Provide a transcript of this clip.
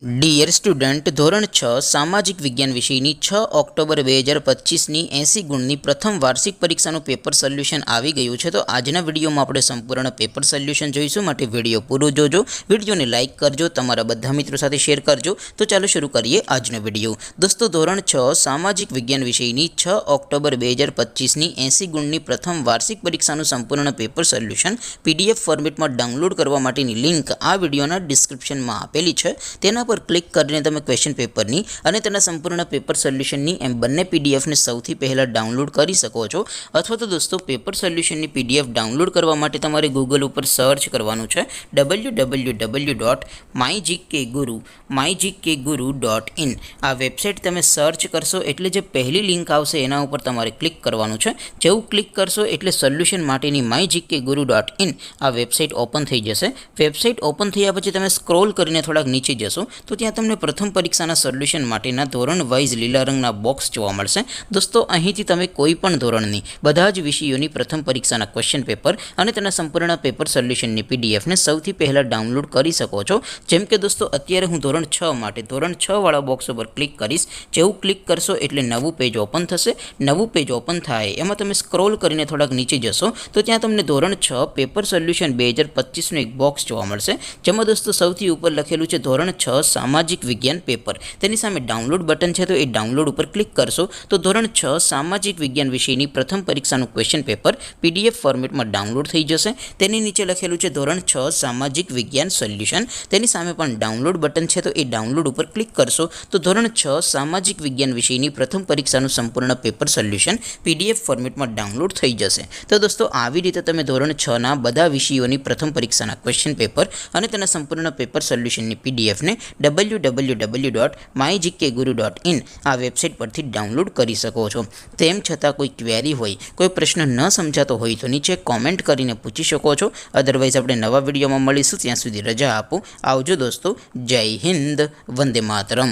Dear student, ધોરણ 6 સામાજિક વિજ્ઞાન વિષયની 6 ઓક્ટોબર 2025ની 80 ગુણની પ્રથમ વાર્ષિક પરીક્ષાનું પેપર સોલ્યુશન આવી ગયું છે. તો આજના વિડીયોમાં આપણે સંપૂર્ણ પેપર સોલ્યુશન જોઈશું, માટે વિડીયો પૂરો જોજો. વિડીયોને લાઇક કરજો, તમારા બધા મિત્રો સાથે શેર કરજો. તો ચાલો શરૂ કરીએ આજનો વિડીયો. દોસ્તો, ધોરણ 6 સામાજિક વિજ્ઞાન વિષયની 6 ઓક્ટોબર 2025ની 80 ગુણની પ્રથમ વાર્ષિક પરીક્ષાનું સંપૂર્ણ પેપર સોલ્યુશન PDF ફોર્મેટમાં ડાઉનલોડ કરવા માટેની લિંક આ વિડીયોના ડિસ્ક્રિપ્શનમાં આપેલી છે. તેના પર ક્લિક કરીને તમે ક્વેશ્ચન પેપરની અને તેના સંપૂર્ણ પેપર સોલ્યુશનની એમ બંને PDFને સૌથી પહેલાં ડાઉનલોડ કરી શકો છો. અથવા તો દોસ્તો, પેપર સોલ્યુશનની PDF ડાઉનલોડ કરવા માટે તમારે ગૂગલ ઉપર સર્ચ કરવાનું છે www.mygkguru.in. આ વેબસાઇટ તમે સર્ચ કરશો એટલે જે પહેલી લિંક આવશે એના ઉપર તમારે ક્લિક કરવાનું છે. જેવું ક્લિક કરશો એટલે સોલ્યુશન માટેની mygkguru.in આ વેબસાઇટ ઓપન થઈ જશે. વેબસાઇટ ઓપન થયા પછી તમે સ્ક્રોલ કરીને થોડાક નીચે જશો તો ત્યાં તમને પ્રથમ પરીક્ષાના સોલ્યુશન માટેના ધોરણ વાઇઝ લીલા રંગના બોક્સ જોવા મળશે. દોસ્તો, અહીંથી તમે કોઈ પણ ધોરણની બધા જ વિષયોની પ્રથમ પરીક્ષાના ક્વેશ્ચન પેપર અને તેના સંપૂર્ણ પેપર સોલ્યુશનની PDFને સૌથી પહેલાં ડાઉનલોડ કરી શકો છો. જેમ કે દોસ્તો, અત્યારે હું ધોરણ 6 માટે ધોરણ 6 વાળા બોક્સ ઉપર ક્લિક કરીશ. જેવું ક્લિક કરશો એટલે નવું પેજ ઓપન થશે. નવું પેજ ઓપન થાય એમાં તમે સ્ક્રોલ કરીને થોડાક નીચે જશો તો ત્યાં તમને ધોરણ 6 પેપર સોલ્યુશન 2025નું એક બોક્સ જોવા મળશે. જેમાં દોસ્તો સૌથી ઉપર લખેલું છે ધોરણ 6 સામાજિક વિજ્ઞાન પેપર. તેની સામે ડાઉનલોડ બટન છે, તો એ ડાઉનલોડ ઉપર ક્લિક કરશો તો ધોરણ 6 સામાજિક વિજ્ઞાન વિષયની પ્રથમ પરીક્ષાનું ક્વેશ્ચન પેપર PDF ફોર્મેટમાં ડાઉનલોડ થઈ જશે. તેની નીચે લખેલું છે ધોરણ 6 સામાજિક વિજ્ઞાન સોલ્યુશન. તેની સામે પણ ડાઉનલોડ બટન છે, તો એ ડાઉનલોડ ઉપર ક્લિક કરશો તો ધોરણ 6 સામાજિક વિજ્ઞાન વિષયની પ્રથમ પરીક્ષાનું સંપૂર્ણ પેપર સોલ્યુશન PDF ફોર્મેટમાં ડાઉનલોડ થઈ જશે. તો દોસ્તો, આવી રીતે તમે ધોરણ 6ના બધા વિષયોની પ્રથમ પરીક્ષાના ક્વેશ્ચન પેપર અને તેના સંપૂર્ણ પેપર સોલ્યુશનની PDFને www.mygkguru.in આ વેબસાઇટ પરથી ડાઉનલોડ કરી શકો છો. તેમ છતાં કોઈ ક્વેરી હોય, કોઈ પ્રશ્ન ન સમજાતો હોય તો નીચે કોમેન્ટ કરીને પૂછી શકો છો. અદરવાઇઝ આપણે નવા વિડીયોમાં મળીશું. ત્યાં સુધી રજા આપો. આવજો દોસ્તો. જય હિન્દ. વંદે માતરમ.